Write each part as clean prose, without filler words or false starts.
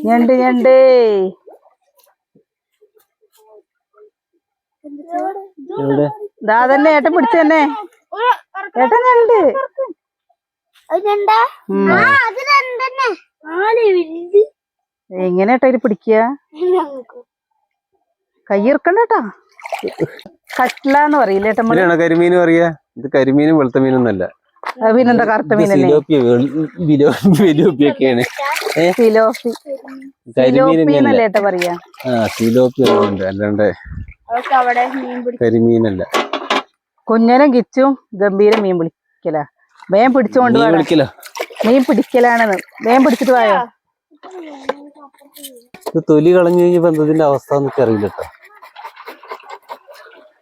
ഞണ്ട് ഞണ്ട് ഇതാ തന്നെ ഏട്ടൻ പിടിച്ചു തന്നെ. ഏട്ടൻ ഞണ്ട് എങ്ങനെ ഏട്ടാ ഇത് പിടിക്കുക? കയ്യിറക്കണ്ടേട്ടാ. കട്ട്ലാന്ന് പറയില്ലേ ഏട്ടൻ? കരിമീൻ പറയാ. ഇത് കരിമീനും വെളുത്ത മീനൊന്നല്ല. പിന്നെന്താ കറുത്ത മീനല്ലേ? സിലോപ്പിയൊക്കെയാണ്. സിലോപ്പിന്നല്ലേ ഏട്ടാ പറയാ? സിലോപ്പി അല്ലാണ്ട് കരിമീനല്ല. കുഞ്ഞനും കിച്ചും ഗംഭീര മീൻ പിടിക്കല. വേഗം പിടിച്ചോണ്ട് മീൻ പിടിക്കലാണെന്ന്. വേഗം പിടിച്ചിട്ട് പോയോ. ഇത് തൊലി കളഞ്ഞു കഴിഞ്ഞപ്പോ എന്തതിന്റെ അവസ്ഥ എന്നൊക്കെ അറിയില്ല കേട്ടോ.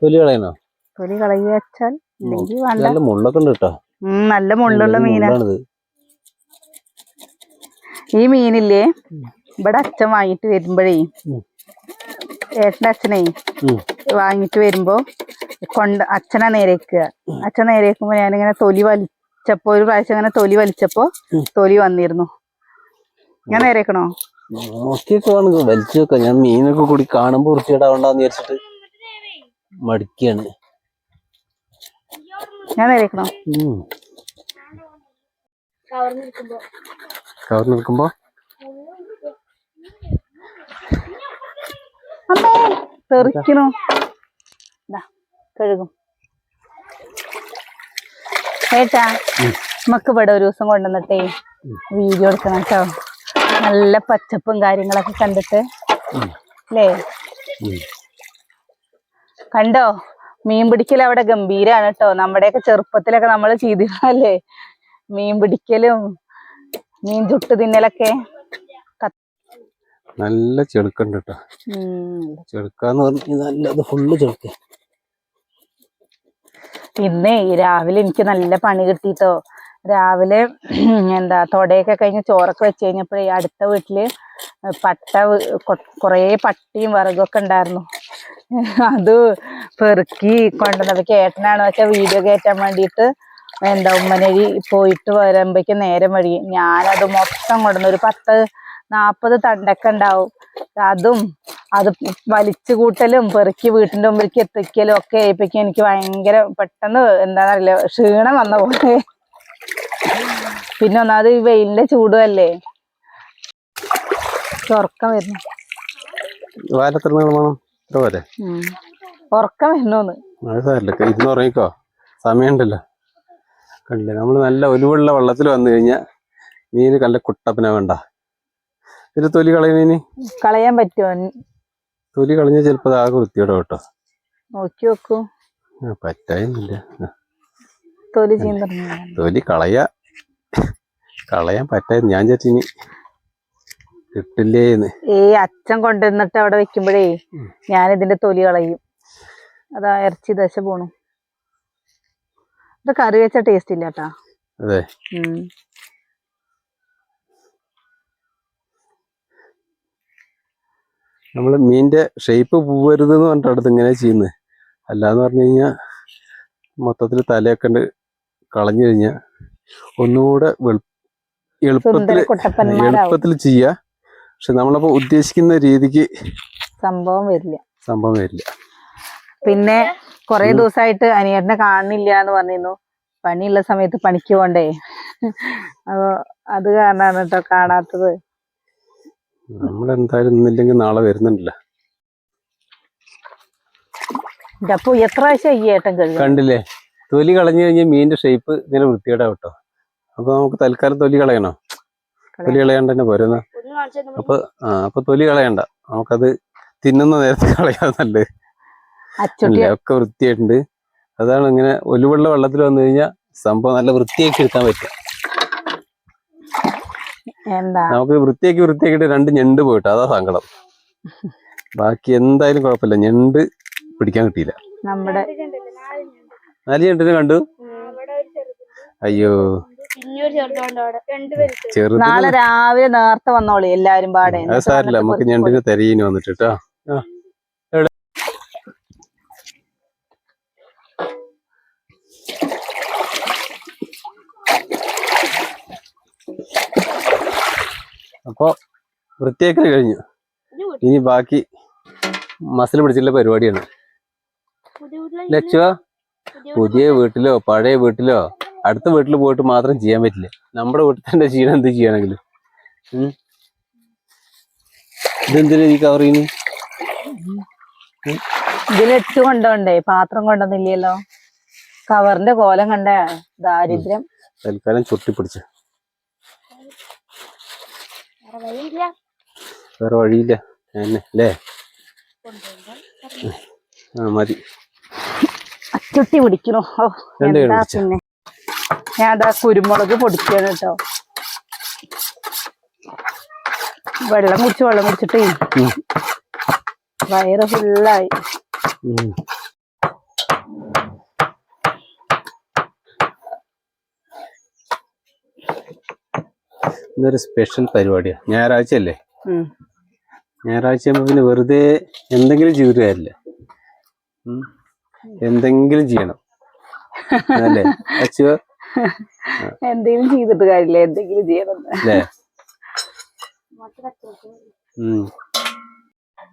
തൊലി കളയണോ? തൊലി കളയുക വെച്ചാൽ നല്ല മുള്ളൊക്കെ ഉണ്ട് കേട്ടോ. നല്ല മുള്ളുള്ള മീനാണ്. ഈ മീനില്ലേ ഇവിടെ അച്ഛൻ വാങ്ങിട്ട് വരുമ്പോഴേ, ഏട്ടന്റെ അച്ഛനെ വാങ്ങിട്ട് വരുമ്പോ അച്ഛനാ നേരേക്കുക. അച്ഛൻ നേരേക്കുമ്പോ ഞാനിങ്ങനെ തൊലി വലിച്ചപ്പോ, ഒരു പ്രാവശ്യം അങ്ങനെ തൊലി വലിച്ചപ്പോ തൊലി വന്നിരുന്നു. ഞാൻ നേരേക്കണോ? വലിച്ചു വെക്കാം. ഞാൻ മീനൊക്കെ കൂടി കാണുമ്പോ വൃത്തിയിടാവണ്ടെന്ന് വിചാരിച്ചിട്ട് മടിക്കാണ്. ഞാൻ നേരേക്കണോ? കവർ നിൽക്കുമ്പോ അമ്മേ തെറിക്കണു. കഴുകും ഏട്ടാ. നമുക്ക് ഇവിടെ ഒരു ദിവസം കൊണ്ടുവന്നിട്ടേ വീഡിയോ എടുക്കണം കേട്ടോ. നല്ല പച്ചപ്പും കാര്യങ്ങളൊക്കെ കണ്ടിട്ട് അല്ലേ? കണ്ടോ മീൻ പിടിക്കൽ അവിടെ ഗംഭീരാണ് കേട്ടോ. നമ്മുടെയൊക്കെ ചെറുപ്പത്തിലൊക്കെ നമ്മൾ ചെയ്തിരുന്നല്ലേ മീൻ പിടിക്കലും മീൻ ചുട്ട് തിന്നലൊക്കെ. നല്ല ചെളുക്കുണ്ട് കേട്ടോ. ചെളുക്കാന്ന് പറഞ്ഞ നല്ലത് ഫുള്ള് ചെളുക്ക. ഇന്നേ രാവിലെ എനിക്ക് നല്ല പണി കിട്ടിട്ടോ. രാവിലെ തൊടയൊക്കെ കഴിഞ്ഞ് ചോറൊക്കെ വെച്ച് കഴിഞ്ഞപ്പോഴേ അടുത്ത വീട്ടില് കൊറേ പട്ടിയും വിറകൊക്കെ ഉണ്ടായിരുന്നു. അത് പെറുക്കി കൊണ്ടുവന്നപ്പോ ഏട്ടനാണ് വെച്ചാൽ വീഡിയോ കയറ്റാൻ വേണ്ടിയിട്ട് ഉമ്മനഴി പോയിട്ട് വരുമ്പോഴേക്കും നേരം വഴി. ഞാനത് മൊത്തം കൊണ്ടുവന്നു. ഒരു 10-40 തണ്ടൊക്കെ ഉണ്ടാവും. അത് വലിച്ചു കൂട്ടലും പെറുക്കി വീട്ടിന്റെ മുമ്പിലേക്ക് എത്തിക്കലും ഒക്കെ ആയപ്പോഴേക്കും എനിക്ക് ഭയങ്കര പെട്ടെന്ന് എന്താന്നറിയില്ല ക്ഷീണം വന്ന പോലെ. പിന്നെ ഒന്നാമത് ഈ വെയിലിന്റെ ചൂടുമല്ലേ. ഉറക്കം വരുന്നു. ഉറക്കം വരുന്നോന്ന് ഉറങ്ങിക്കോ. സമയമുണ്ടല്ലോ. കണ്ടില്ലേ നമ്മള് നല്ല ഒലിവുള്ള വെള്ളത്തിൽ വന്നു കഴിഞ്ഞാൽ മീന് നല്ല കുട്ടപ്പന വേണ്ട. ഇത് തൊലി കളയുന്നതിന് കളയാൻ പറ്റുമോ? തൊലി കളഞ്ഞ ചിലപ്പോ ആകെ വൃത്തിയോടെ കേട്ടോ. നോക്കി നോക്കൂ. പറ്റായില്ല. തൊലി കളയാൻ പറ്റായി. ഞാൻ ചേച്ചിനി കിട്ടില്ലേന്ന്. അച്ഛൻ കൊണ്ടുവന്നിട്ട് അവിടെ വെക്കുമ്പോഴേ ഞാൻ ഇതിന്റെ തൊലി കളയും. അതാ ഇറച്ചി ദശ പോണു. ഇത് കറി വെച്ച ടേസ്റ്റ് ഇല്ല കേട്ടാ. അതെ. നമ്മള് മീനിന്റെ ഷേപ്പ് പോവരുത് എന്ന് പറഞ്ഞിട്ട് അടുത്ത് ഇങ്ങനെ ചെയ്യുന്നത്. അല്ലാന്ന് പറഞ്ഞു കഴിഞ്ഞാൽ മൊത്തത്തിൽ തലയൊക്കെ ഉണ്ട് കളഞ്ഞു കഴിഞ്ഞാൽ ഒന്നുകൂടെ എളുപ്പത്തിൽ ചെയ്യാ. പക്ഷെ നമ്മളപ്പോ ഉദ്ദേശിക്കുന്ന രീതിക്ക് സംഭവം വരില്ല. പിന്നെ കൊറേ ദിവസമായിട്ട് അനിയേട്ടനെ കാണുന്നില്ല എന്ന് പറഞ്ഞിരുന്നു. പണിയുള്ള സമയത്ത് പണിക്ക് പോണ്ടേ. അപ്പൊ അത് കാരണമാണ് കേട്ടോ കാണാത്തത്. നമ്മളെന്തായാലും ഇന്നില്ലെങ്കിൽ നാളെ വരുന്നുണ്ടല്ലോ. അപ്പൊ എത്ര പ്രാവശ്യം ഏട്ടൻ കണ്ടില്ലേ തൊലി കളഞ്ഞു കഴിഞ്ഞാൽ മീനിന്റെ ഷേപ്പ് ഇങ്ങനെ വൃത്തിയോടെ കേട്ടോ. അപ്പൊ നമുക്ക് തൽക്കാലം തൊലി കളയണോ? തൊലി കളയാണ്ട് തന്നെ പോരുന്ന. അപ്പൊ തൊലി കളയണ്ട. നമുക്കത് തിന്നുന്ന നേരത്തെ കളയാന്നല്ലേ. ഒക്കെ വൃത്തിയായിട്ടുണ്ട്. അതാണ് ഇങ്ങനെ ഒലിവുള്ള വെള്ളത്തിൽ വന്നു കഴിഞ്ഞാൽ സംഭവം നല്ല വൃത്തിയാക്കി എടുക്കാൻ പറ്റും. നമുക്ക് വൃത്തിയാക്കിയിട്ട് 2 ഞണ്ട് പോയിട്ട് അതാ സങ്കടം. ബാക്കി എന്തായാലും കുഴപ്പമില്ല. ഞണ്ട് പിടിക്കാൻ കിട്ടിയില്ല. 4 ഞണ്ടിനെ കണ്ടു. അയ്യോ നാളെ രാവിലെ നേരത്തെ വന്നോളി എല്ലാരും പാടെ. അത് സാരില്ല. നമുക്ക് ഞണ്ടിനെ തെരയിന് വന്നിട്ട് കേട്ടോ. അപ്പൊ വൃത്തിയാക്കൽ കഴിഞ്ഞു. ഇനി ബാക്കി മസിൽ പിടിച്ചിട്ടുള്ള പരിപാടിയാണ്. ലച്ചുവ പുതിയ വീട്ടിലോ പഴയ വീട്ടിലോ അടുത്ത വീട്ടിൽ പോയിട്ട് മാത്രം ചെയ്യാൻ പറ്റില്ല. നമ്മുടെ വീട്ടിൽ തന്നെ ചെയ്യണം, എന്ത് ചെയ്യണമെങ്കിലും. ഇതെന്തിനാ ഈ കവർ ചെയ്യുന്നു? ഇതിലിട്ട് കൊണ്ടോണ്ടേ, പാത്രം കൊണ്ടുവന്നില്ലല്ലോ. കവറിന്റെ കോലം കണ്ട ദാരിദ്ര്യം. തൽക്കാലം ചുട്ടിപ്പിടിച്ച് വേറെ വഴിയില്ല അല്ലേ? മതി. ചുട്ടി പിടിക്കണോ? എന്താ പിന്നെ ഞാൻ അതാ കുരുമുളക് പൊടിക്കാണ് കേട്ടോ. വെള്ളം കുടിച്ചിട്ടേ വയറ് ഫുള്ളായി. ഇന്നൊരു സ്പെഷ്യൽ പരിപാടിയാ. ഞായറാഴ്ച അല്ലേ? ഞായറാഴ്ച ആകുമ്പോ പിന്നെ വെറുതെ എന്തെങ്കിലും ചെയ്തിട്ട് കാര്യമില്ല. എന്തെങ്കിലും ചെയ്യണം അല്ലേ? എന്തെങ്കിലും ചെയ്തിട്ട് കാര്യമില്ല, എന്തെങ്കിലും ചെയ്യണം അല്ലേ?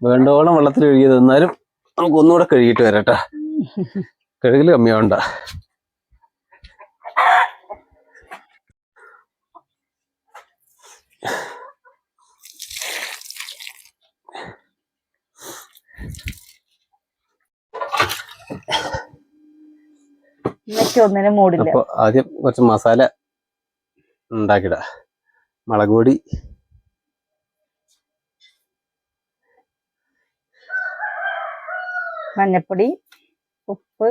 വേണ്ടോളം വെള്ളത്തിൽ കഴുകിയത് എന്നാലും നമുക്ക് ഒന്നുകൂടെ കഴുകിയിട്ട് വരാട്ടാ. കഴുകല് കമ്മിയാവണ്ട. ഒന്നിനും മൂടില്ല. അപ്പൊ ആദ്യം കുറച്ച് മസാല ഉണ്ടാക്കിട. മുളക് പൊടി, മഞ്ഞപ്പൊടി, ഉപ്പ്,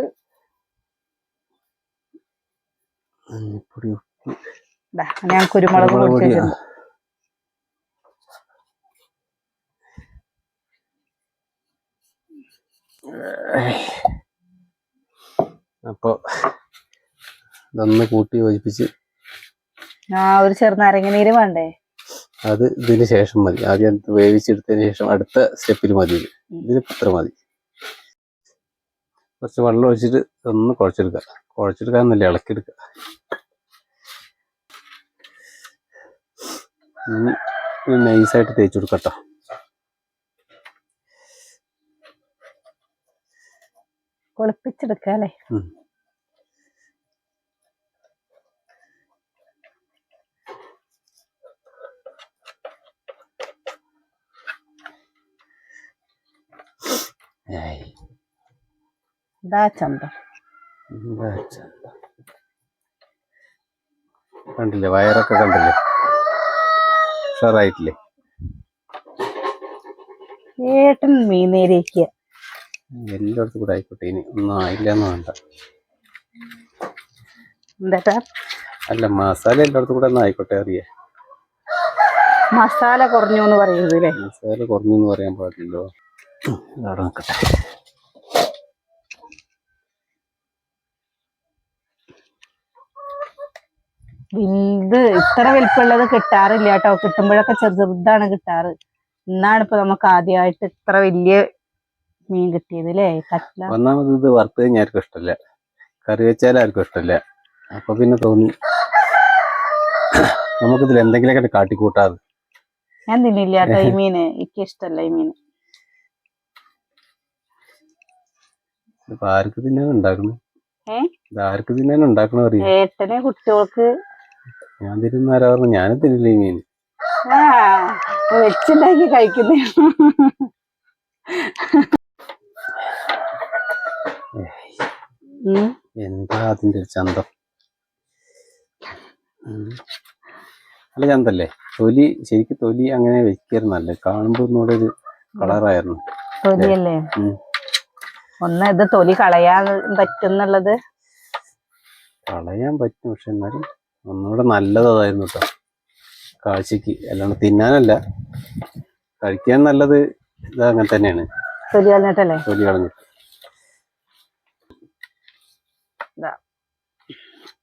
ഞാൻ കുരുമുളക് പൊടി. അപ്പൊ ഇതൊന്ന് കൂട്ടി യോജിപ്പിച്ച് ഒരു ചെറുനാരങ്ങ നീര് വേണ്ടേ? അത് ഇതിന് ശേഷം മതി. ആദ്യം വേവിച്ചെടുത്തതിന് ശേഷം അടുത്ത സ്റ്റെപ്പിൽ മതി. ഇതിന് ഇത്ര മതി. കുറച്ച് വെള്ളം ഒഴിച്ചിട്ട് ഒന്ന് കുഴച്ചെടുക്കാന്നല്ല, ഇളക്കിയെടുക്കുക. നൈസായിട്ട് തേച്ച് കൊടുക്കട്ടോ. കുളിപ്പിച്ചെടുക്കല്ലേ? കണ്ടില്ലേ? വയറൊക്കെ കണ്ടില്ലേ? ഉഷാറായിട്ടില്ലേ? ഏട്ടൻ മീനേരിക്ക എല്ലായിടത്തും കൂടെ ആയിക്കോട്ടെ. ഇനി ഒന്നും ആയില്ലെന്ന് വേണ്ട. എന്താ? അല്ല, മസാല എല്ലായിടത്തും കൂടെ ഒന്നും ആയിക്കോട്ടെ. അറിയേ മസാല കുറഞ്ഞു എന്ന് പറയുന്നത്? മസാല കുറഞ്ഞു എന്ന് പറയാൻ പാടില്ലല്ലോ. അവിടെ നോക്കട്ടെ. ഇത് ഇത്ര വലിപ്പമുള്ളത് കിട്ടാറില്ല കേട്ടോ. കിട്ടുമ്പോഴൊക്കെ ചെറുതാണ് കിട്ടാറ്. ഇന്നാണ് ഇപ്പൊ നമുക്ക് ആദ്യമായിട്ട് ഇത്ര വലിയ മീൻ കിട്ടിയത് അല്ലേ? കട്ട്ല. ഒന്നാമത് ഇത് വറുത്ത് കഴിഞ്ഞാൽ ആർക്കും ഇഷ്ടമല്ല, കറി വെച്ചാലും ആർക്കും ഇഷ്ടമല്ല. അപ്പൊ പിന്നെ തോന്നി നമുക്കിതിൽ എന്തെങ്കിലുമൊക്കെ കാട്ടിക്കൂട്ടാതെ. ഞാൻ തിന്നില്ല കേട്ടോ ഈ മീന്, എനിക്ക് ഇഷ്ടമല്ല ഈ മീന്. ഇപ്പൊ ആർക്ക് തിന്നാൻ ഉണ്ടാക്കണം? ആർക്ക് തിന്നാൻ ഉണ്ടാക്കണം അറിയാം? ഏട്ടന്, കുട്ടികൾക്ക്. ഞാൻ തിരുന്നാരാ പറഞ്ഞു? ഞാനും തിന്നില്ല ഈ മീൻ. വെച്ചുണ്ടാക്കി കഴിക്കുന്ന എന്താ അതിന്റെ ഒരു ചന്തം? നല്ല ചന്തല്ലേ? തൊലി ശരിക്കും തൊലി അങ്ങനെ വെക്കായിരുന്നല്ലേ? കാണുമ്പോ ഒന്നുകൂടെ ഒരു കളറായിരുന്നു. തൊലിയല്ലേ? ഒന്ന് ഇത് തൊലി കളയാൻ പറ്റുന്നുള്ളത് കളയാൻ പറ്റും, പക്ഷെ എന്നാലും ഒന്നുകൂടെ നല്ലതായിരുന്നു കേട്ടോ കാഴ്ചക്ക്. അല്ലാണ്ട് തിന്നാനല്ല, കഴിക്കാൻ നല്ലത് ഇത് അങ്ങനെ തന്നെയാണ്. തൊലി കളഞ്ഞിട്ടല്ലേ? തൊലി കളഞ്ഞിട്ട്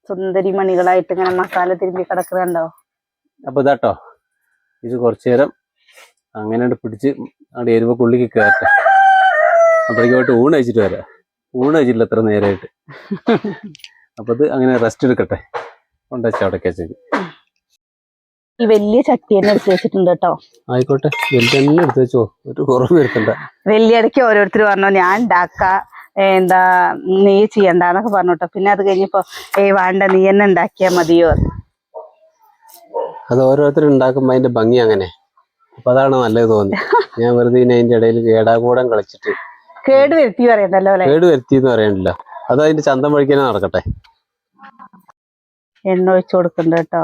സുന്ദരി മണികളായിട്ട് ഇങ്ങനെ മസാല തിരുമ്പി കിടക്കുന്നുണ്ടോ? അപ്പൊ ഇതാട്ടോ, ഇത് കുറച്ചു നേരം അങ്ങനെ പിടിച്ച് അവിടെ എരിവൊക്കെ ഉള്ളിക്ക് കയറട്ടെ. അപ്പോഴേക്ക് പോയിട്ട് ഊണ് കഴിച്ചിട്ട് വരാം. ഊണ് കഴിച്ചിട്ടില്ല എത്ര നേരമായിട്ട്. അപ്പൊ ഇത് അങ്ങനെ റെസ്റ്റ് എടുക്കട്ടെ. കൊണ്ടുവച്ച അവിടെ വെച്ചേക്ക്. ഈ വലിയ ചട്ടി തന്നെ എടുത്ത് വെച്ചിട്ടുണ്ട് കേട്ടോ. ആയിക്കോട്ടെ, തന്നെ എടുത്ത് വെച്ചോ, ഒരു കുറവ് വരുത്തണ്ട. വലിയ ഇടയ്ക്ക് ഓരോരുത്തർ പറഞ്ഞു ഞാൻ ഉണ്ടാക്ക എന്താ നീ ചെയ്യണ്ടെന്നൊക്കെ പറഞ്ഞു കേട്ടോ. പിന്നെ അത് കഴിഞ്ഞപ്പോ വേണ്ട നീ തന്നെ ഉണ്ടാക്കിയാ മതിയോ. അത് ഓരോരുത്തർ ഉണ്ടാക്കുമ്പോ അതിന്റെ ഭംഗി അങ്ങനെ, അപ്പൊ അതാണ് നല്ലത് തോന്നി. ഞാൻ വെറുതെ അതിന്റെ ഇടയിൽ കേടാകൂടം കളിച്ചിട്ട് കേട് വരുത്തി പറയണ്ടല്ലോ അല്ലെ. കേട് വരുത്തി എന്ന് പറയണില്ല, അത് അതിന്റെ ചന്തം വഴിക്കാനെ നടക്കട്ടെ. എണ്ണ ഒഴിച്ചു കൊടുക്കണ്ട കേട്ടോ.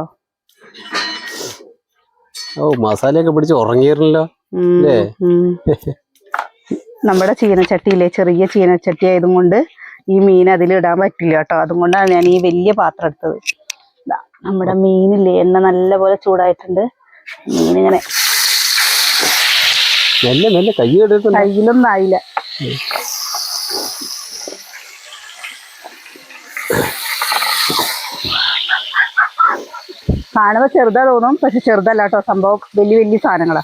ഓ മസാലയൊക്കെ പിടിച്ച് ഉറങ്ങിയിരുന്നല്ലോ അല്ലേ. നമ്മുടെ ചീനച്ചട്ടിയില്ലേ, ചെറിയ ചീനച്ചട്ടി ആയതും കൊണ്ട് ഈ മീൻ അതിലിടാൻ പറ്റില്ല കേട്ടോ. അതുകൊണ്ടാണ് ഞാൻ ഈ വലിയ പാത്രം എടുത്തത്. നമ്മുടെ മീനില്ലേ, എണ്ണ നല്ല പോലെ ചൂടായിട്ടുണ്ട്. മീനിങ്ങനെ കയ്യിലൊന്നും ആയില്ല. കാണുമ്പോ ചെറുതാ തോന്നും, പക്ഷെ ചെറുതല്ല കേട്ടോ, സംഭവം വലിയ വലിയ സാധനങ്ങളാ.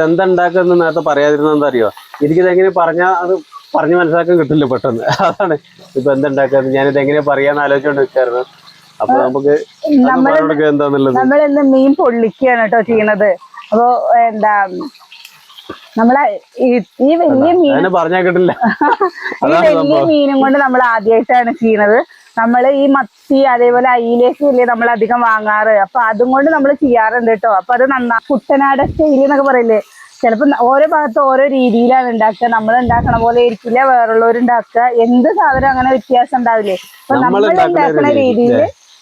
എന്താ ഉണ്ടാക്കുന്ന നേരത്തെ പറയാതിരുന്ന എന്താ അറിയോ, എനിക്കിത് എങ്ങനെ പറഞ്ഞാൽ അത് പറഞ്ഞു മനസ്സിലാക്കാൻ കിട്ടില്ല പെട്ടെന്ന്. അതാണ് ഇപ്പൊ എന്തുണ്ടാക്കുന്നത്, ഞാനിത് എങ്ങനെ പറയാന്ന് ആലോചിച്ചോണ്ട് വെച്ചായിരുന്നു. അപ്പൊ നമുക്ക് എന്താന്നുള്ളത്, നമ്മളിന്ന് മീൻ പൊള്ളിക്കുകയാണ് കേട്ടോ ചെയ്യണത്. അപ്പൊ എന്താ നമ്മളെ ഈ വലിയ മീൻ പറഞ്ഞാ കിട്ടില്ല. ഈ വലിയ മീനും കൊണ്ട് നമ്മൾ ആദ്യമായിട്ടാണ് ചെയ്യണത്. നമ്മള് ഈ മത്തി അതേപോലെ അയിലേക്ക് ഇല്ലേ നമ്മൾ അധികം വാങ്ങാറ്. അപ്പൊ അതും കൊണ്ട് നമ്മൾ ചെയ്യാറുണ്ട് കേട്ടോ. അപ്പൊ അത് കുട്ടനാട് സ്റ്റൈൽ എന്നൊക്കെ പറയില്ലേ, ചിലപ്പോ ഓരോ ഭാഗത്ത് ഓരോ രീതിയിലാണ് ഉണ്ടാക്കുക. നമ്മൾ ഉണ്ടാക്കണ പോലെ ആയിരിക്കില്ല വേറുള്ളവർ ഉണ്ടാക്കുക. എന്ത് സാധനം അങ്ങനെ വ്യത്യാസം ഉണ്ടാവില്ലേ. അപ്പൊ നമ്മൾ ഉണ്ടാക്കുന്ന രീതിയിൽ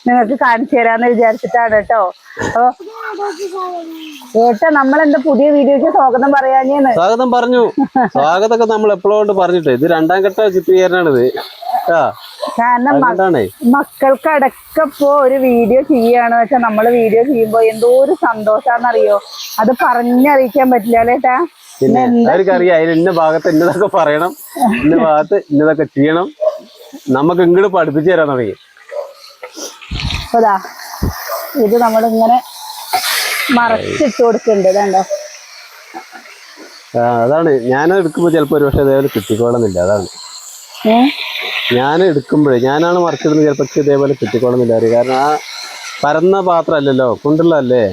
നിങ്ങൾക്ക് കാണിച്ചു തരാന്ന് വിചാരിച്ചിട്ടാണ് കേട്ടോ. അപ്പൊ നമ്മളെന്താ പുതിയ വീഡിയോക്ക് സ്വാഗതം പറയാഞ്ഞേന്ന്. സ്വാഗതം പറഞ്ഞു, സ്വാഗതമൊക്കെ നമ്മൾ എപ്പോഴും പറഞ്ഞിട്ട് ഇത് രണ്ടാം ഘട്ട ചിത്രീകരണമാണിത്. കാരണം മക്കൾക്ക് അടക്കപ്പോ ഒരു വീഡിയോ ചെയ്യാണ് വെച്ചാൽ നമ്മള് വീഡിയോ ചെയ്യുമ്പോ എന്തോ ഒരു സന്തോഷാന്നറിയോ, അത് പറഞ്ഞറിയിക്കാൻ പറ്റില്ല അല്ലേട്ടാ. പിന്നെ അവർക്കറിയാം അതിൽ ഇന്ന ഭാഗത്ത് ഇന്നതൊക്കെ പറയണം, ഇന്ന ഭാഗത്ത് ഇന്നതൊക്കെ ചെയ്യണം. നമുക്ക് ഇങ്ങോട്ട് പഠിപ്പിച്ചു തരാൻ തുടങ്ങി. അതാ ഇത് നമ്മളിങ്ങനെ മറച്ചിട്ട് കൊടുക്കുന്നുണ്ട്. ഇതാണ്ടോ, അതാണ് ഞാൻ എടുക്കുമ്പോ ചിലപ്പോ ഒരു പക്ഷെ അതേപോലെ കിട്ടിക്കോളുന്നില്ല. അതാണ് ഞാൻ എടുക്കുമ്പോഴേ, ഞാനാണ് മറിച്ചിടുന്നത്, ചിലപ്പോ ഇതേപോലെ കിട്ടിക്കോളുന്നില്ല. കാരണം ആ പരന്ന പാത്രം അല്ലല്ലോ, കുണ്ടുള്ളതല്ലേ.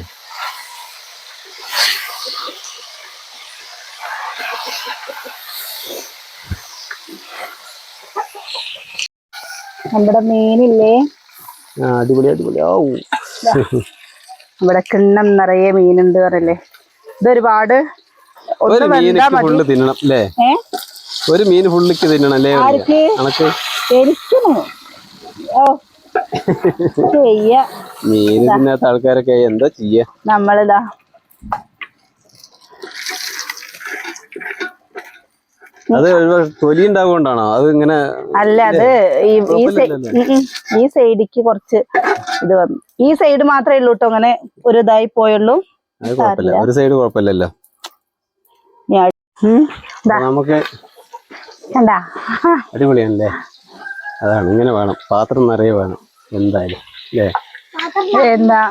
നമ്മുടെ മീനില്ലേ, അടിപൊളി അടിപൊളി. ഇവിടെ കിണ്ണം നിറയെ മീനുണ്ട് പറയല്ലേ. ഇതൊരുപാട് ഒരു മീൻ ഫുള്ള് തിന്നണം അല്ലേ, ഒരു മീൻ ഫുള്ളിക്ക് തിന്നണം അല്ലേ. എനിക്ക് മീൻ തിന്നാത്ത ആൾക്കാരൊക്കെ എന്താ ചെയ്യാ. നമ്മളിതാ അത് തൊലി ഉണ്ടാവുകൊണ്ടാണോ അത് ഇങ്ങനെ? അല്ല, അത് ഈ സൈഡിക്ക് കുറച്ച് ഇത് വന്നു. ഈ സൈഡ് മാത്രമേ ഉള്ളൂ കേട്ടോ അങ്ങനെ ഒരു ഇതായി പോയുള്ളൂ. ഒരു സൈഡ് കുഴപ്പമില്ലല്ലോ. നമുക്ക് അടിപൊളിയാണല്ലേ. അതാണ്, ഇങ്ങനെ വേണം, പാത്രം നിറയെ വേണം എന്തായാലും അല്ലേ. എന്താ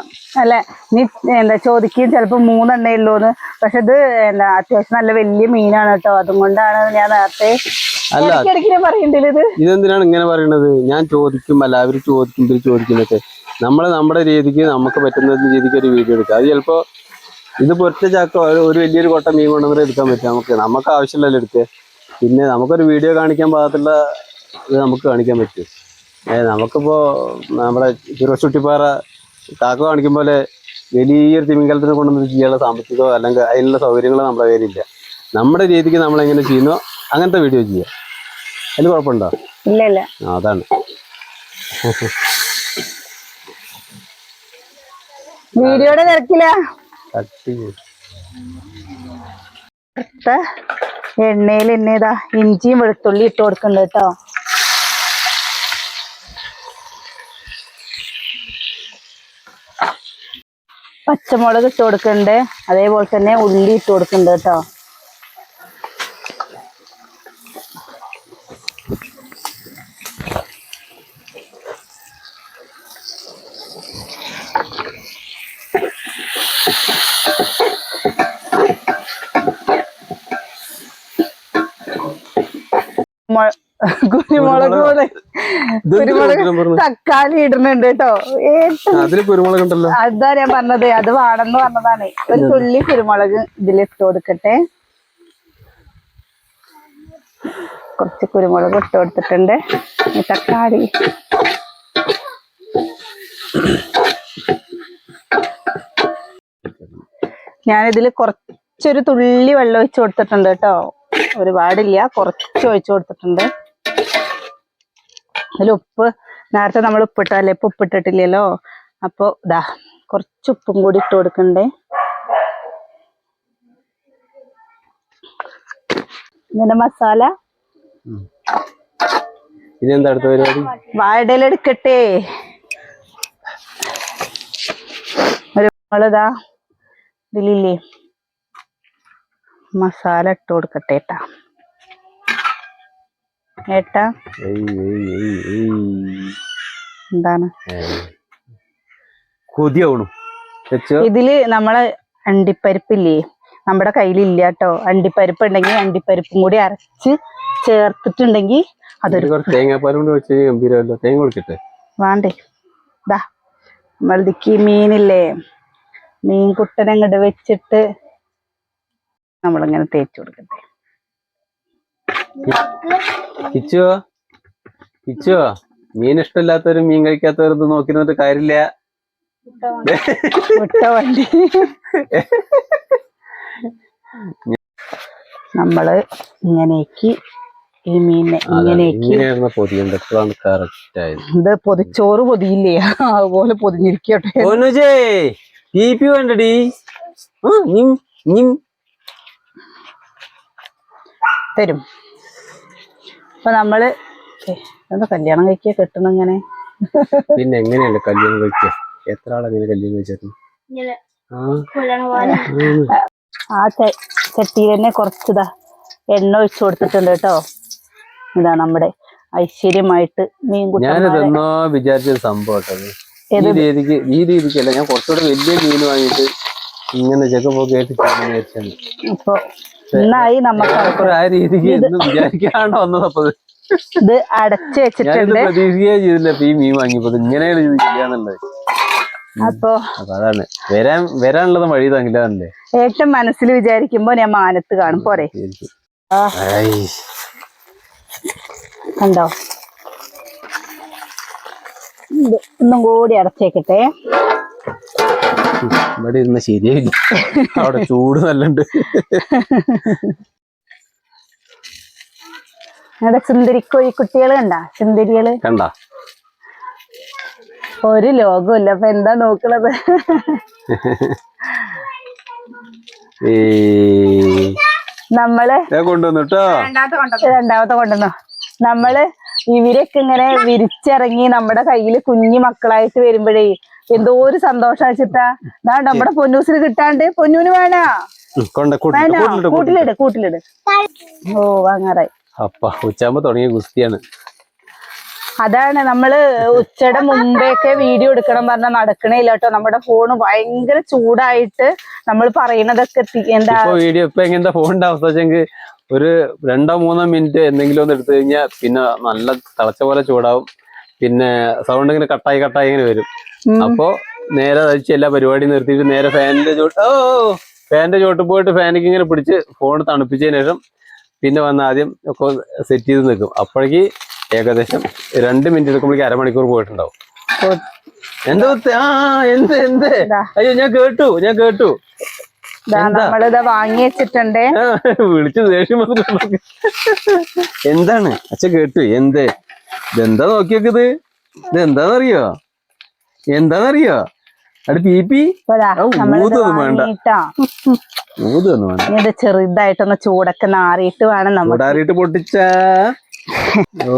അല്ല നീ എന്താ ചോദിക്കും ചിലപ്പോ 3 എണ്ണേ ഉള്ളൂന്ന്, പക്ഷെ ഇത് എന്താ അത്യാവശ്യം നല്ല വലിയ മീനാണ് കേട്ടോ. അതുകൊണ്ടാണ് ഞാൻ നേരത്തെ പറയണ്ടത്. ഇതെന്തിനാണ് ഇങ്ങനെ പറയണത്? ഞാൻ ചോദിക്കും, അല്ല അവര് ചോദിക്കും, ഇവര് ചോദിക്കുന്നൊക്കെ. നമ്മുടെ രീതിക്ക് നമുക്ക് പറ്റുന്ന രീതിക്ക് ഒരു വീഡിയോ എടുക്കുക. അത് ചിലപ്പോ ഇത് പൊറ്റ ചാക്കോ ഒരു വലിയൊരു കൊട്ട മീൻ കൊണ്ടുവന്നിട്ട് എടുക്കാൻ പറ്റും. നമുക്ക് ആവശ്യമില്ലല്ലോ എടുക്കുക. പിന്നെ നമുക്കൊരു വീഡിയോ കാണിക്കാൻ പാകത്തുള്ള ഇത് നമുക്ക് കാണിക്കാൻ പറ്റും. നമുക്കിപ്പോ നമ്മുടെ ചുറ്റിപ്പാറ കാക്ക കാണിക്കും പോലെ വലിയൊരു തിമിംഗലത്തിനെ കൊണ്ടുവന്ന് ചെയ്യാനുള്ള സാമ്പത്തികമോ അല്ലെങ്കിൽ അതിനുള്ള സൗകര്യങ്ങളോ നമ്മുടെ കയ്യിലില്ല. നമ്മുടെ രീതിക്ക് നമ്മൾ എങ്ങനെ ചെയ്യുന്നോ അങ്ങനത്തെ വീഡിയോ ചെയ്യാം. അതിന് കുഴപ്പമുണ്ടോ? ഇല്ല. അതാണ് വീഡിയോയുടെ തിരക്കില്ല. എണ്ണയിൽ ഇതാ ഇഞ്ചിയും വെളുത്തുള്ളി ഇട്ട് കൊടുക്കണ്ട കേട്ടോ. പച്ചമുളക് ഇട്ട് കൊടുക്കണ്ട്, അതേപോലെ തന്നെ ഉള്ളി ഇട്ട് കൊടുക്കണ്ട് കേട്ടോ. കുരുമുളക് കൂടെ കുരുമുളക് തക്കാളി ഇടുന്നുണ്ട് കേട്ടോ. അതില് കുരുമുളക് ഉണ്ടല്ലോ. അതാ ഞാൻ പറഞ്ഞത്, അത് വേണമെന്ന് പറഞ്ഞതാണ്. ഒരു തുള്ളി കുരുമുളക് ഇതിലിട്ട് കൊടുക്കട്ടെ. കുറച്ച് കുരുമുളക് ഇട്ട് കൊടുത്തിട്ടുണ്ട്. തക്കാളി ഞാനിതില് കുറച്ചൊരു തുള്ളി വെള്ളം ഒഴിച്ചു കൊടുത്തിട്ടുണ്ട് കേട്ടോ. ഒരുപാടില്ല, കുറച്ച് ഒഴിച്ചു കൊടുത്തിട്ടുണ്ട്. അതിൽ ഉപ്പ് നേരത്തെ നമ്മൾ ഉപ്പിട്ടല്ലേ, ഇപ്പൊ ഉപ്പിട്ടിട്ടില്ലല്ലോ. അപ്പൊ ഇതാ കുറച്ച് ഉപ്പും കൂടി ഇട്ട് കൊടുക്കണ്ടേ. ഇതിന്റെ മസാല ഇതെന്താ അടുത്ത പരിപാടി? വാഴയിലെടുക്കട്ടെ. നമ്മളിതാ ഇതിലില്ലേ മസാല ഇട്ട് കൊടുക്കട്ടെ ഏട്ടാ. ഏട്ടാ എന്താണ് കൊതിയാവണു. ഇതില് നമ്മളെ അണ്ടിപ്പരിപ്പില്ലേ, നമ്മുടെ കയ്യിലില്ല കേട്ടോ. അണ്ടിപ്പരിപ്പ് ഉണ്ടെങ്കിൽ അണ്ടിപ്പരിപ്പും കൂടി അരച്ച് ചേർത്തിട്ടുണ്ടെങ്കിൽ അതൊരു തേങ്ങാപ്പാലും കൂടി വെച്ച് ഗംഭീരമല്ലോ. തേങ്ങ കൊടുക്കട്ടെ വേണ്ടേ. ഇതാ നമ്മളിതിക്ക് മീനില്ലേ, മീൻ കുട്ടനങ്ങട് വെച്ചിട്ട് നമ്മളിങ്ങനെ തേച്ച് കൊടുക്കട്ടെ. കിച്ചുവോ മീൻ ഇഷ്ടമില്ലാത്തവരും മീൻ കഴിക്കാത്തവരും നോക്കി നിന്നിട്ട് കാര്യമില്ല. മുട്ട വണ്ടി നമ്മള് ഇങ്ങനെയൊക്കെ ഈ മീനെ ഇങ്ങനെയായിരുന്നു പൊതിയുണ്ട്. എപ്പോഴാണ് കറക്റ്റ് ആയത്? ഇത് പൊതിച്ചോറ് പൊതിയില്ലേ, അതുപോലെ പൊതിഞ്ഞിരിക്കട്ടെ. വേണ്ടടി തരും. അപ്പൊ നമ്മള് എന്താ കല്യാണം കഴിക്കുക കെട്ടണം ഇങ്ങനെ. പിന്നെ എങ്ങനെയല്ലേ കല്യാണം കഴിക്കുക? എത്ര ആളെങ്ങനെ കല്യാണം കഴിച്ചു? ആ ചട്ടിയിൽ തന്നെ കുറച്ചിതാ എണ്ണ ഒഴിച്ചു കൊടുത്തിട്ടുണ്ട് കേട്ടോ. ഇതാ നമ്മുടെ ഐശ്വര്യമായിട്ട് മീൻ കുട്ടന്മാരെ. ഞാനിതെന്നോ വിചാരിച്ചൊരു സംഭവം. ഈ രീതിക്കല്ല, ഞാൻ കുറച്ചുകൂടെ വലിയ മീൻ വാങ്ങിയിട്ട് ഇങ്ങനെ ജഗമൊക്കെ ആയിട്ട് വിചാരിച്ചാണ്. അപ്പൊ നന്നായി നമുക്ക് ആ രീതിക്ക് വിചാരിക്കാണ്ട് വന്നതപ്പോ ഇത് അടച്ചു വെച്ചിട്ടുണ്ട്. പ്രതീക്ഷിക്കുകയേ ചെയ്തില്ല ഈ മീൻ വാങ്ങിയപ്പോ ഇങ്ങനെയാണ് ഇത് ചെയ്യാന്നുള്ളത്. അപ്പൊ അതാണ് വരാനുള്ളത് വഴി തങ്ങില്ലാന്നല്ലേ ഏറ്റവും മനസ്സിൽ വിചാരിക്കുമ്പോ ഞാൻ മാനത്ത് കാണും. പോരെ കണ്ടോ? ഇത് ഒന്നും കൂടി അടച്ചേക്കട്ടെ. ഇവിടെ ഇരുന്ന് ശരിയായില്ല, അവിടെ ചൂട് നല്ലുണ്ട്. ഞങ്ങളുടെ സുന്ദരിക്കോഴിക്കുട്ടികള് കണ്ടാ? സുന്ദരികള് കണ്ടാ? ഒരു ലോകമില്ല. അപ്പൊ എന്താ നോക്കണത്? നമ്മള് കൊണ്ടുവന്നുട്ടോ, രണ്ടാമത്തെ കൊണ്ടുവന്നു. നമ്മള് ഇവരൊക്കെ ഇങ്ങനെ വിരിച്ചിറങ്ങി നമ്മുടെ കയ്യില് കുഞ്ഞു മക്കളായിട്ട് വരുമ്പോഴേ എന്തോ ഒരു സന്തോഷം വെച്ചിട്ടാ. നമ്മുടെ പൊന്നൂസിന് കിട്ടാണ്ട്. പൊന്നൂന് വേണോ? കൂട്ടിലിട് കൂട്ടിലിട്. ഓ വാങ്ങാറായി. അപ്പ ഉച്ചാകുമ്പോ തുടങ്ങിയ ഗുസ്തിയാണ്. അതാണ് നമ്മള് ഉച്ചയുടെ മുമ്പേക്കെ വീഡിയോ എടുക്കണം പറഞ്ഞാൽ നടക്കണേല്ല കേട്ടോ. നമ്മുടെ ഫോണ് ഭയങ്കര ചൂടായിട്ട് നമ്മൾ പറയണതൊക്കെ എന്താ വീഡിയോ ഇപ്പൊ എങ്ങനത്തെ ഫോണിന്റെ അവസ്ഥ വെച്ചെങ്കിൽ ഒരു 2-3 മിനിറ്റ് എന്തെങ്കിലും ഒന്ന് എടുത്തു കഴിഞ്ഞാൽ പിന്നെ നല്ല തിളച്ച പോലെ ചൂടാവും. പിന്നെ സൗണ്ട് ഇങ്ങനെ കട്ടായി ഇങ്ങനെ വരും. അപ്പൊ നേരെ കഴിച്ച് എല്ലാ പരിപാടിയും നിർത്തിയിട്ട് നേരെ ഫാനിന്റെ ചോട്ട് പോയിട്ട് ഫാനിക്ക് ഇങ്ങനെ പിടിച്ച് ഫോൺ തണുപ്പിച്ചതിന് ശേഷം പിന്നെ വന്ന് ആദ്യം ഒക്കെ സെറ്റ് ചെയ്ത് നിൽക്കും. അപ്പോഴേക്ക് ഏകദേശം 2 മിനിറ്റ് എടുക്കുമ്പോഴേക്ക് അരമണിക്കൂർ പോയിട്ടുണ്ടാവും. എന്ത് അയ്യോ ഞാൻ കേട്ടു നമ്മളിത് വാങ്ങി വെച്ചിട്ടുണ്ട്. വിളിച്ചു ദേഷ്യം വന്നിട്ടുണ്ട്. എന്താണ് അച്ഛൻ കേട്ടു? ഇതെന്താ നോക്കിയത്? ഇതെന്താന്നറിയോ? അത് പീപ്പി ഊതൊന്നും വേണ്ട. ഇത് ചെറുതായിട്ടൊന്ന് ചൂടൊക്കെ നാറിയിട്ട് വേണം ചൂടാറിയിട്ട് പൊട്ടിച്ച. ഓ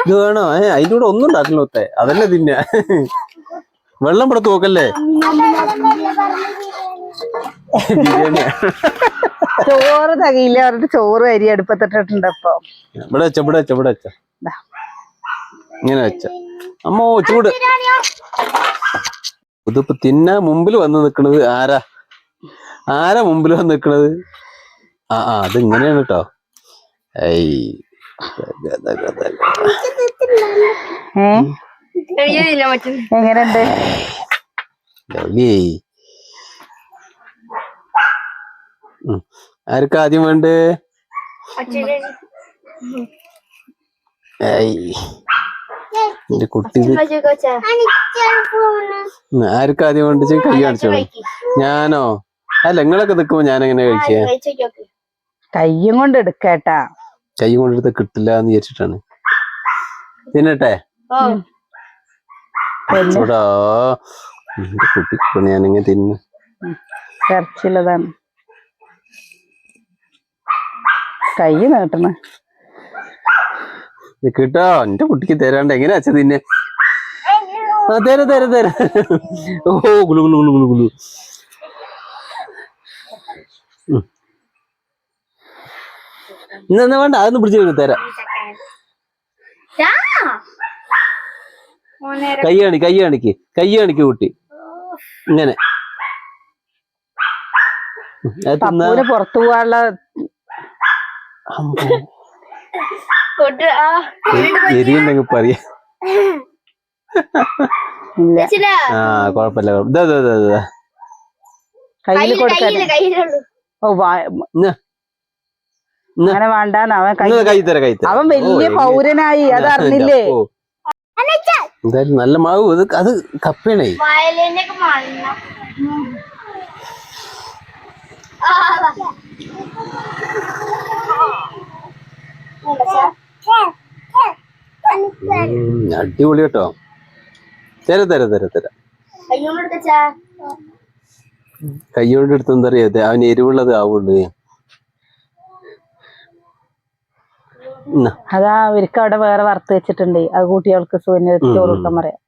ഇത് വേണോ? അതിന്റെ കൂടെ ഒന്നും ഉണ്ടാക്കണോത്തെ, അതല്ലേ തിന്ന. വെള്ളം ഇവിടെ നോക്കല്ലേ. ചോറ് തകയില്ല പറഞ്ഞിട്ട് ചോറ് അരി അടുപ്പത്തിട്ടിട്ടുണ്ട്. അപ്പൊ ഇവിടെ വെച്ച ഇങ്ങനെ വെച്ച അമ്മോ ചൂട്. ഇതിപ്പോ തിന്നാ മുമ്പിൽ വന്ന് നിക്കണത് ആരാ മുമ്പിൽ വന്ന് നിക്കണത്? അത് ഇങ്ങനെയാണ് കേട്ടോ. എങ്ങനെയുണ്ട്? ആർക്കാ ആദ്യം വേണ്ടേ? എന്റെ കുട്ടി ആർക്കാ ആദ്യം വേണ്ട? കൈ കാണിച്ചോളൂ. ഞാനോ? അല്ല, നിങ്ങളൊക്കെ നിക്കുമ്പോ ഞാൻ എങ്ങനെ കഴിച്ചേ? കയ്യും കൊണ്ട് എടുക്കേട്ടാ. കൈ കൊണ്ടെടുത്ത് കിട്ടില്ല എന്ന് വിചാരിച്ചിട്ടാണ്. തിന്നട്ടെ? എന്റെ കുട്ടിക്ക് ഞാനിങ്ങനെ തിന്നു. കരച്ചിലതാണ്. കൈ നീട്ടണ കിട്ടോ? എന്റെ കുട്ടിക്ക് തരാണ്ട് എങ്ങനെയാ അച്ഛൻ തിന്നെ? തരാ തരാ തരാ. ഓ ഗുളു ഗുളു ഗുളു ഗുളു ഗുളു. ഇന്ന് വേണ്ട, അതൊന്ന് പിടിച്ചു തരാം. കൈ കാണിക്ക് കുട്ടി. ഇങ്ങനെ പുറത്തു പോവാനുള്ള എരിയുണ്ടെങ്കിൽ പറയാ. ആ കൊഴപ്പില്ല. കയ്യിൽ കൊടുക്കാൻ. ഓ അങ്ങനെ വേണ്ടാന്ന് അവൻ കൈ തരാം. അവൻ വലിയ പൗരനായി, അതറിഞ്ഞില്ലേ? എന്തായാലും നല്ല മാവ്. അത് കപ്പേണേ. അടിപൊളി കേട്ടോ. തരാ. കൈയോണ്ട് എടുത്ത് എന്താ അറിയാ, അവന് എരിവുള്ളത് ആവുള്ളൂ. അതാ അവർക്ക് അവിടെ വേറെ വറുത്ത് വെച്ചിട്ടുണ്ട്. അത് കുട്ടികൾക്ക് ചോറ് കൊടുക്കാൻ പറയാം.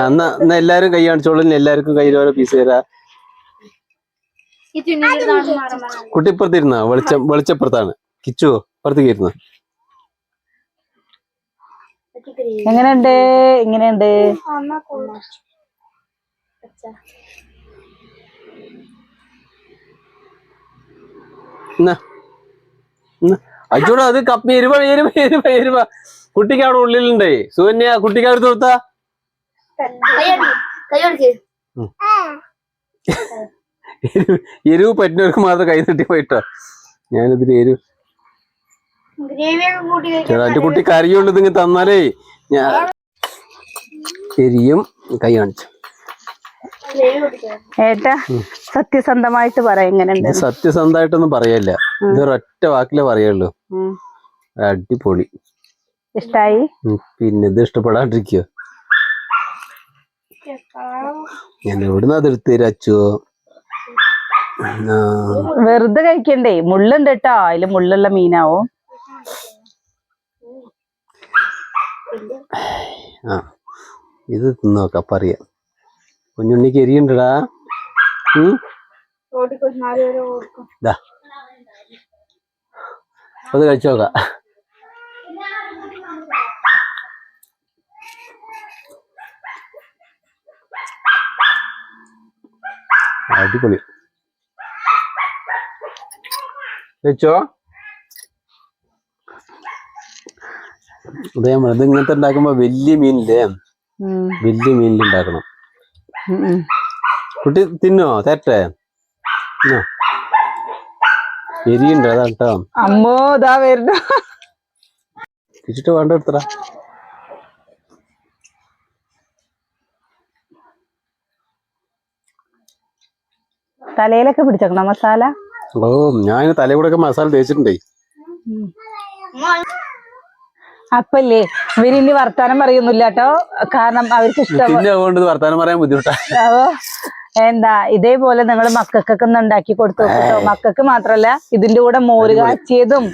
എന്നാ എല്ലാരും കൈ കാണിച്ചോളൂ. എല്ലാവർക്കും കയ്യിൽ ഓരോ പീസ് തരാ. കുട്ടി ഇപ്പുറത്തിരുന്ന വെളിച്ചപ്പുറത്താണ്. കിച്ചു പുറത്തേക്ക് ഇരുന്ന. എങ്ങനെയുണ്ട്? അച്ചൂടാ, അത് കപ്പി എരുവ. കുട്ടിക്ക് അവിടെ ഉള്ളിലുണ്ടേ. സുകന്യ കുട്ടിക്ക് അവിടെ കൊടുത്താ. എരിവ് പറ്റുന്നവർക്ക് മാത്രം കൈ തട്ടി പോയിട്ടോ. ഞാനിതിന് എരിവ് എന്റെ കുട്ടി കറിയുള്ളത് ഇങ്ങ് തന്നാലേ ഞാൻ എരിയും. കൈ കാണിച്ചു. ഏട്ടാ സത്യസന്ധമായിട്ട് പറയാം. എങ്ങനെയുണ്ട്? സത്യസന്ധമായിട്ടൊന്നും പറയല്ല. ഇതൊരൊറ്റ വാക്കിലേ പറയുള്ളൂ. അടിപൊളി. ഇഷ്ടായി? പിന്നെ ഇത് ഇഷ്ടപ്പെടാണ്ടിരിക്കോ? ഞാൻ എവിടുന്ന് അതെടുത്ത് തരാച്ചോ? വെറുതെ കഴിക്കണ്ടേ, മുള്ളുണ്ട് കേട്ടോ. അതില് മുള്ളുള്ള മീനാവും. ഇത് തിന്നോക്കാം, പറയാ. കുഞ്ഞുണ്ണിക്ക് എരിയുണ്ടടാ. അത് കഴിച്ചു നോക്കാം. അടിപൊളി. വെച്ചോ. അതേ ഇത് ഇങ്ങനത്തെ ഉണ്ടാക്കുമ്പോ വലിയ മീനില്ലേ, വലിയ മീനിലുണ്ടാക്കണം. കുട്ടി തിന്നോ? തരട്ടെ? എരിയുണ്ട് അതാട്ടോ. അമ്മോ ഇതാ വരുന്നു. തിരിച്ചിട്ട് വേണ്ട എടുത്തടാ. തലയിലൊക്കെ പിടിച്ചേക്കണ മസാല. ഓ, ഞാൻ തലയിൽ കൂടെ മസാല തേച്ചിട്ടുണ്ടേ. അപ്പല്ലേ ഇവരിനി വർത്താനം പറയൊന്നുമില്ല കേട്ടോ. കാരണം അവർക്ക് ഇഷ്ടം. വർത്താനം പറയാൻ ബുദ്ധിമുട്ടാ. എന്താ ഇതേപോലെ നിങ്ങൾ മക്കൾക്കൊക്കെ ഒന്ന് ഉണ്ടാക്കി കൊടുത്തു കേട്ടോ. മക്കൾക്ക് മാത്രല്ല, ഇതിന്റെ കൂടെ മോര് കാച്ചിയതും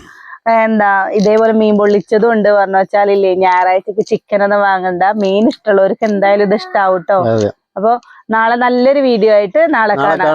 എന്താ ഇതേപോലെ മീൻ പൊള്ളിച്ചതും ഉണ്ട്. പറഞ്ഞു വെച്ചാലില്ലേ, ഞായറാഴ്ചക്ക് ചിക്കൻ ഒന്നും വാങ്ങണ്ട. മീൻ ഇഷ്ടമുള്ളവർക്ക് എന്തായാലും ഇത് ഇഷ്ടാവും കേട്ടോ. അപ്പൊ നാളെ നല്ലൊരു വീഡിയോ ആയിട്ട് നാളെ കാണാം.